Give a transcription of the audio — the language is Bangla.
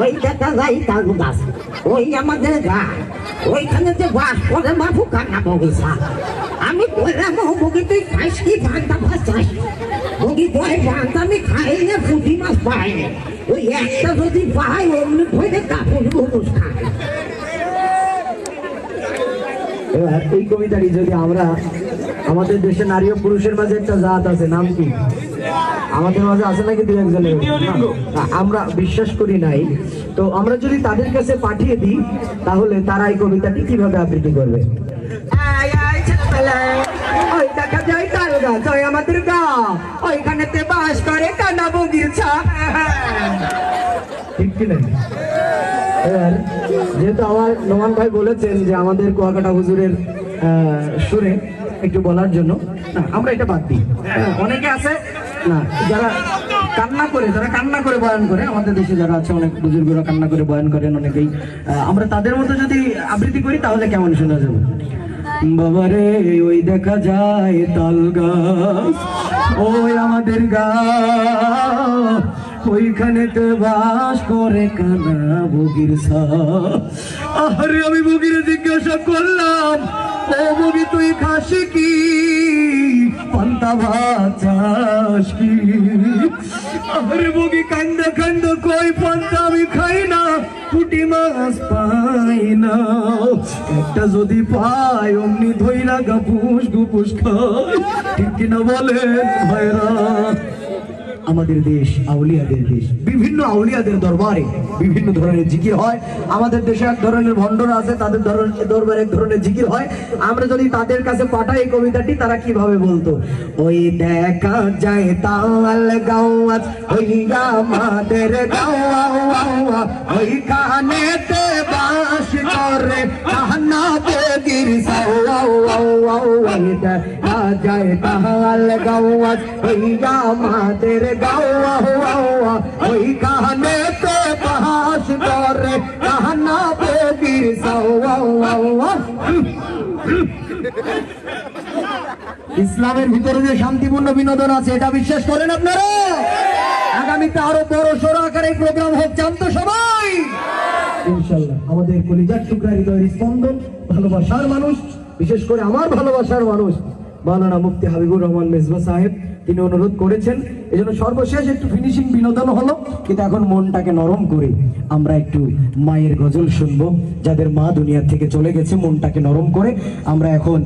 ওই দেখা যায় তাল গাছ, ওই আমাদের গাছ, ওইখানে যে বাস করে বাবু কান্না বগিচা। আমি বললাম ও বগি তুই খাইস কি ভান্তা ভাসাস? বগি কয় ভান্তা আমি খাই না, পুঁটি মাছ পাই না, ওই একটা যদি পাই অমনি ধরে কাপড় গোবস খায়। এবার এই কবিতাটি যদি আমরা আমাদের দেশে নারী ও পুরুষের মাঝে একটা জাত আছে, নাম কি আমাদের মাঝে আছে নাকি দু একজনের? আমরা বিশ্বাস করি নাই। তো আমরা যদি তাদের কাছে পাঠিয়ে দিই তাহলে তারা এই কবিতাটি কিভাবে আবৃত্তি করবে? ওই দেখা যায় তাল গাছ, ওই আমাদের গাঁ, ওইখানেতে বাস করে কানা বগিচা। ঠিক কি না? এবার যেহেতু আমার নোমান ভাই বলেছেন যে আমাদের কুয়াকাটা হুজুরের সুরে একটু বলার জন্য, না আমরা এটা বাদ দিই। অনেকে আছে না যারা কান্না করে বয়ান করে, আমাদের দেশে যারা আছে অনেক বুজুর্গরা কান্না করে বয়ান করেন অনেকেই, আমরা তাদের মতো যদি আবৃত্তি করি তাহলে কেমন শোনা যাবে? বাবারে ওই দেখা যায় তাল গাছ, ওই আমাদের গাছ, ওইখানেতে বাস করে কানা বগিরছা। আরে আমি বগিরে জিজ্ঞাসা করলাম, ও বগি তুই খাস কি, পান্তা ভাত চাস কি? আরে বগি কান্দা কান্দা কই পান্তা আমি খাই না, পুঁটি মাছ পাই না, একটা যদি পাই অমনি ধইরা গাপুস গুপুস খাই। ঠিক কিনা বলেন ভাইরা? আমাদের দেশ আউলিয়াদের দেশ, বিভিন্ন আউলিয়াদের দরবারে বিভিন্ন ধরনের জিকির হয়। আমাদের দেশে এক ধরনের ভণ্ডরা আছে, তাদের দরবারে এক ধরনের জিকির হয়। আমরা যদি তাদের কাছে পাঠাই এই কবিতাটি, তারা কিভাবে বলতো? ওই দেখা যায় তাল গাওয়া, ওই আমাদের গাওয়া, ওই কানেতে বাস করে কানা বগির সাওয়া। ওই দেখা যায় তাল গাওয়া, ওই আমাদের গাওয়া, ওই কানেতে বাস করে কানা বগির সাওয়া। ইসলামের ভিতরে যে শান্তিপূর্ণ বিনোদন আছে, এটা বিশ্বাস করেন আপনারা? আগামীতে আরো বড় সড় আকারে প্রোগ্রাম হোক, চান তো সবাই? ইনশাআল্লাহ। আমাদের কলিজার টুকরা হৃদয়ের স্পন্দন, ভালোবাসার মানুষ, বিশেষ করে আমার ভালোবাসার মানুষ মাওলানা মুফতি হাবিবুর রহমান মেজবা সাহেব, তিনি অনুরোধ করেছেন, এজন্য সর্বশেষ একটু ফিনিশিং বিনোদন হলো। কিন্তু এখন মনটাকে নরম করে আমরা একটু মায়ের গজল শুনবো, যাদের মা দুনিয়া থেকে চলে গেছে। মনটাকে নরম করে আমরা এখন